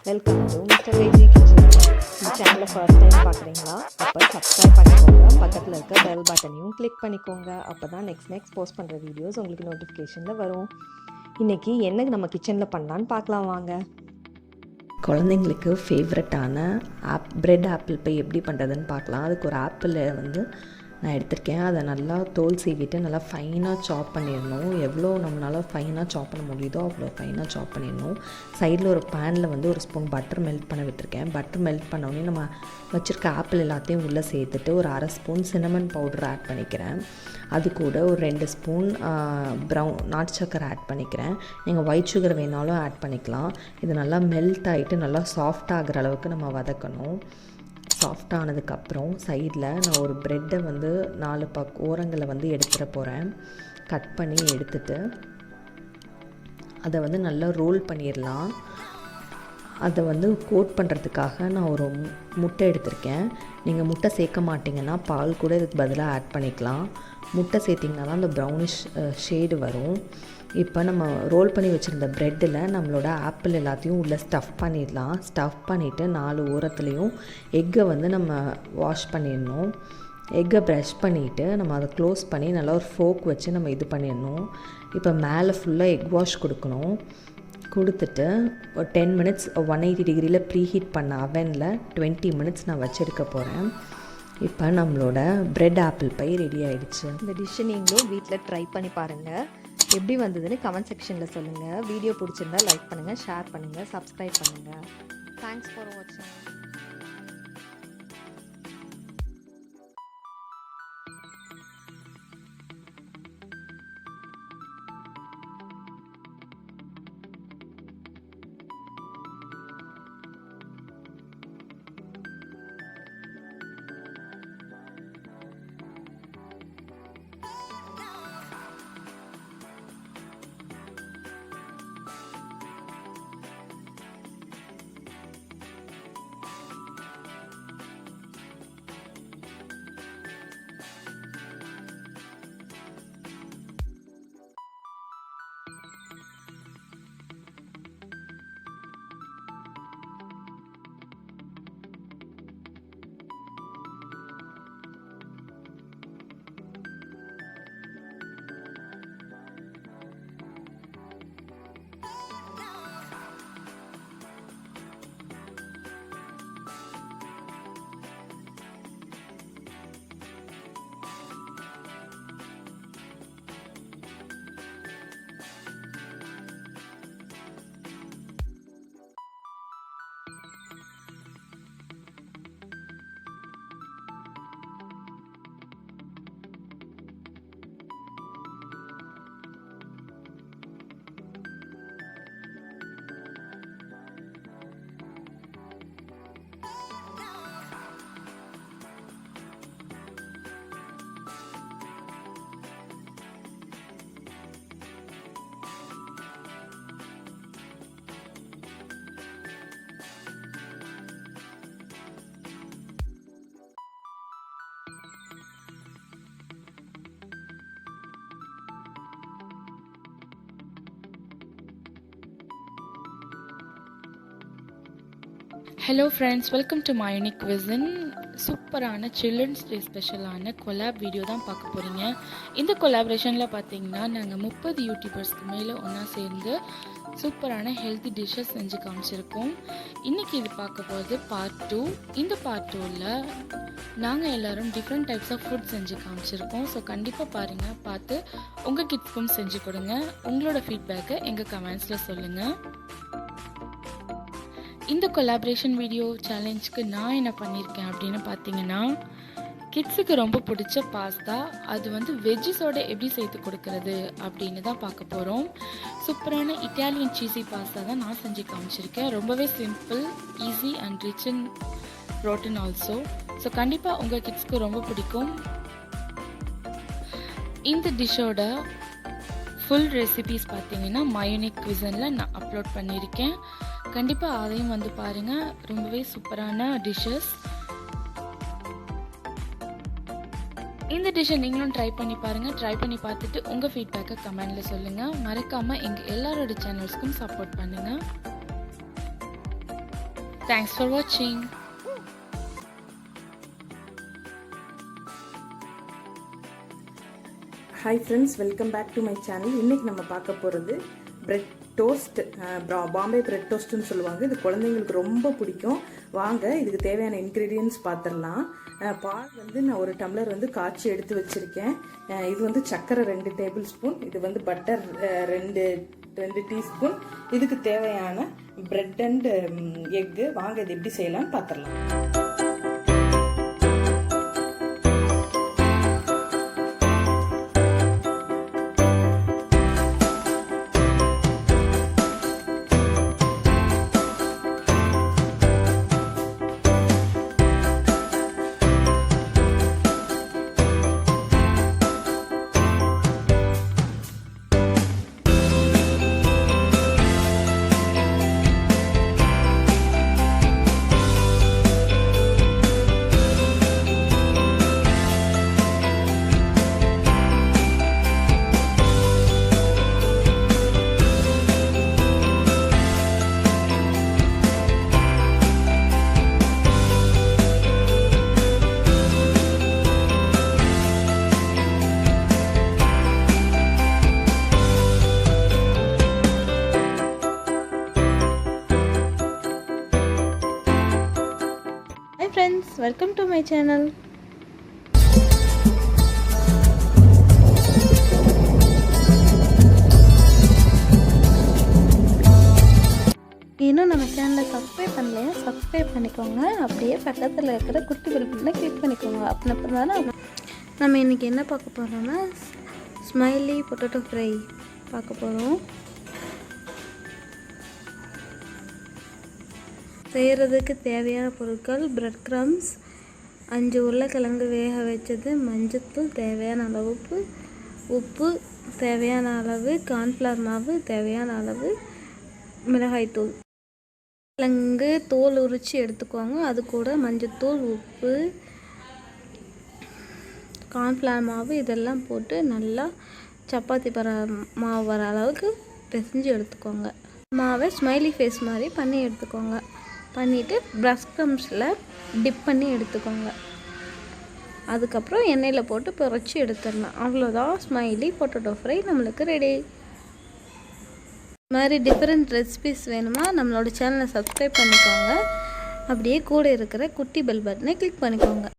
Welcome to mister veggie kitchen. இந்த சேனலை first time பார்க்குறீங்களா? அப்போ சப்ஸ்கிரைப் பண்ணிக்கோங்க. பக்கத்தில் இருக்க பெல் பட்டனையும் கிளிக் பண்ணிக்கோங்க. அப்போ தான் நெக்ஸ்ட் போஸ்ட் பண்ணுற வீடியோஸ் உங்களுக்கு நோட்டிஃபிகேஷனில் வரும். இன்றைக்கி என்ன நம்ம கிச்சனில் பண்ணலான்னு பார்க்கலாம் வாங்க. குழந்தைங்களுக்கு ஃபேவரட்டான பிரெட் ஆப்பிள் பை எப்படி பண்ணுறதுன்னு பார்க்கலாம். அதுக்கு ஒரு ஆப்பிளை நான் எடுத்திருக்கேன். அதை நல்லா தோல் சீவிட்டு நல்லா ஃபைனாக சாப் பண்ணிடணும். எவ்வளோ நம்மளால் ஃபைனாக சாப் பண்ண முடியுதோ அவ்வளோ ஃபைனாக சாப் பண்ணிடணும். சைடில் ஒரு பேனில் ஒரு ஸ்பூன் பட்டர் மெல்ட் பண்ண விட்டுருக்கேன். பட்டர் மெல்ட் பண்ணோடனே நம்ம வச்சுருக்க ஆப்பிள் எல்லாத்தையும் உள்ளே சேர்த்துட்டு ஒரு அரை ஸ்பூன் சின்னமன் பவுடர் ஆட் பண்ணிக்கிறேன். அது கூட ஒரு 2 ஸ்பூன் நாட்டு சக்கரை ஆட் பண்ணிக்கிறேன். நீங்கள் ஒயிட் சுகர் வேணாலும் ஆட் பண்ணிக்கலாம். இது நல்லா மெல்ட் ஆகிட்டு நல்லா சாஃப்ட் ஆகிற அளவுக்கு நம்ம வதக்கணும். சாஃப்ட் ஆனதுக்கப்புறம் சைடில் நான் ஒரு ப்ரெட்டை 4 ஓரங்களை எடுத்துகிற போகிறேன். கட் பண்ணி எடுத்துட்டு அதை நல்லா ரோல் பண்ணிடலாம். அதை கோட் பண்ணுறதுக்காக நான் ஒரு முட்டை எடுத்திருக்கேன். நீங்கள் முட்டை சேர்க்க மாட்டிங்கன்னா பால் கூட இதுக்கு பதிலாக ஆட் பண்ணிக்கலாம். முட்டை சேர்த்திங்கன்னா தான் அந்த ப்ரௌனிஷ் ஷேடு வரும். இப்போ நம்ம ரோல் பண்ணி வச்சுருந்த ப்ரெட்டில் நம்மளோட ஆப்பிள் எல்லாத்தையும் உள்ளே ஸ்டஃப் பண்ணிடலாம். ஸ்டஃப் பண்ணிவிட்டு 4 ஓரத்துலேயும் எக்கை நம்ம வாஷ் பண்ணிடணும். எக்கை ப்ரஷ் பண்ணிவிட்டு நம்ம அதை க்ளோஸ் பண்ணி நல்லா ஒரு ஃபோக் வச்சு நம்ம இது பண்ணிடணும். இப்போ மேலே ஃபுல்லாக எக் வாஷ் கொடுக்கணும். கொடுத்துட்டு ஒரு 10 மினிட்ஸ் 180 டிகிரியில் ப்ரீஹீட் பண்ண அவனில் 20 மினிட்ஸ் நான் வச்செடுக்க போகிறேன். இப்போ நம்மளோட பிரெட் ஆப்பிள் பை ரெடி ஆகிடுச்சு. இந்த டிஷ்ஷை நீங்களும் வீட்டில் ட்ரை பண்ணி பாருங்கள். எப்படி வந்ததுன்னு கமெண்ட் செக்ஷனில் சொல்லுங்கள். வீடியோ பிடிச்சிருந்தா லைக் பண்ணுங்கள், ஷேர் பண்ணுங்கள், சப்ஸ்கிரைப் பண்ணுங்கள். தேங்க்ஸ் ஃபார் வாட்சிங். Hello friends, welcome to my unique cuisine. சூப்பரான சில்ட்ரன்ஸ் டே ஸ்பெஷலான கொலாப் வீடியோ தான் பார்க்க போகிறீங்க. இந்த கொலாபரேஷனில் பார்த்தீங்கன்னா நாங்கள் 30 யூடியூபர்ஸ்க்கு மேலே ஒன்றா சேர்ந்து சூப்பரான ஹெல்த்தி டிஷ்ஷஸ் செஞ்சு காமிச்சிருக்கோம். இன்றைக்கி இது பார்க்க போகிறது பார்ட் 2. இந்த பார்ட் 2ல் நாங்கள் எல்லோரும் டிஃப்ரெண்ட் டைப்ஸ் ஆஃப் ஃபுட் செஞ்சு காமிச்சிருக்கோம். ஸோ கண்டிப்பாக பாருங்கள், பார்த்து உங்கள் கிட்ஸ்க்கும் செஞ்சு கொடுங்க. உங்களோட ஃபீட்பேக்கை எங்கள் கமெண்ட்ஸில் சொல்லுங்கள். இந்த கொலாபரேஷன் வீடியோ சேலஞ்சுக்கு நான் என்ன பண்ணியிருக்கேன் அப்படின்னு பார்த்தீங்கன்னா, கிட்ஸுக்கு ரொம்ப பிடிச்ச பாஸ்தா அது வெஜ்ஜஸோட எப்படி சேர்த்து கொடுக்கறது அப்படின்னு தான் பார்க்க போகிறோம். சூப்பரான இட்டாலியன் சீஸி பாஸ்தா தான் நான் செஞ்சு காமிச்சிருக்கேன். ரொம்பவே simple, easy and rich in protein also. So கண்டிப்பாக உங்கள் கிட்ஸ்க்கு ரொம்ப பிடிக்கும். இந்த டிஷ்ஷோட ஃபுல் ரெசிபீஸ் பார்த்தீங்கன்னா மை யூனிக் குவிசனில் நான் அப்லோட் பண்ணியிருக்கேன். கண்டிப்பாக அதையும் பாருங்கள். ரொம்பவே சூப்பரான டிஷ்ஷஸ். இந்த டிஷ்ஷை நீங்களும் ட்ரை பண்ணி பாருங்கள். ட்ரை பண்ணி பார்த்துட்டு உங்கள் ஃபீட்பேக்கை கமெண்டில் சொல்லுங்கள். மறக்காமல் எங்கள் எல்லாரோட சேனல்ஸ்க்கும் சப்போர்ட் பண்ணுங்கள். தேங்க்ஸ் ஃபார் வாட்சிங். Hi friends, welcome back to my channel. இன்றைக்கி நம்ம பார்க்க போகிறது பிரெட் டோஸ்ட், பாம்பே பிரெட் டோஸ்ட்டுன்னு சொல்லுவாங்க. இது குழந்தைங்களுக்கு ரொம்ப பிடிக்கும். வாங்க இதுக்கு தேவையான இன்க்ரீடியன்ட்ஸ் பார்த்துடலாம். பால் வந்து நான் ஒரு டம்ளர் வந்து காய்ச்சி எடுத்து வச்சுருக்கேன். இது வந்து சர்க்கரை 2 டேபிள் ஸ்பூன், இது வந்து பட்டர் 2 டீஸ்பூன். இதுக்கு தேவையான பிரெட் அண்ட் எக்கு. வாங்க இது எப்படி செய்யலாம்னு பார்த்துடலாம். Friends, welcome to my channel. இன்னும் நம்ம சேனலை சப்ஸ்கிரைப் பண்ணலையா? சப்ஸ்கிரைப் பண்ணிக்கோங்க. அப்படியே பக்கத்தில் இருக்கிற குட்டி பெல் பட்டனை கிளிக் பண்ணிக்கோங்க. அப்படின்னா தானே நம்ம இன்றைக்கி என்ன பார்க்க போகிறோம்னா ஸ்மைலி பொட்டேட்டோ ஃப்ரை பார்க்க போகிறோம். செய்கிறதுக்கு தேவையான பொருட்கள்: பிரெட் க்ரம்ஸ், 5 உருளைக்கிழங்கு வேக வச்சது, மஞ்சத்தூள் தேவையான அளவு, உப்பு தேவையான அளவு, கார்ன்ஃப்ளவர் மாவு தேவையான அளவு, மிளகாய்த்தூள். கிழங்கு தோல் உரித்து எடுத்துக்கோங்க. அது கூட மஞ்சத்தூள், உப்பு, கார்ன்ஃப்ளவர் மாவு இதெல்லாம் போட்டு நல்லா சப்பாத்தி மாவு வர அளவுக்கு பிசைஞ்சு எடுத்துக்கோங்க. மாவை ஸ்மைலி ஃபேஸ் மாதிரி பண்ணி எடுத்துக்கோங்க. பண்ணிவிட்டு பிரெட் க்ரம்ஸில் டிப் பண்ணி எடுத்துக்கோங்க. அதுக்கப்புறம் எண்ணெயில் போட்டு பொரிச்சு எடுத்துடலாம். அவ்வளோதான், ஸ்மைலி பொட்டேட்டோ ஃப்ரை நம்மளுக்கு ரெடி. இது மாதிரி டிஃப்ரெண்ட் ரெசிபிஸ் வேணுமா நம்மளோட சேனலை சப்ஸ்கிரைப் பண்ணிக்கோங்க. அப்படியே கூட இருக்கிற குட்டி பெல் பட்டனை கிளிக் பண்ணிக்கோங்க.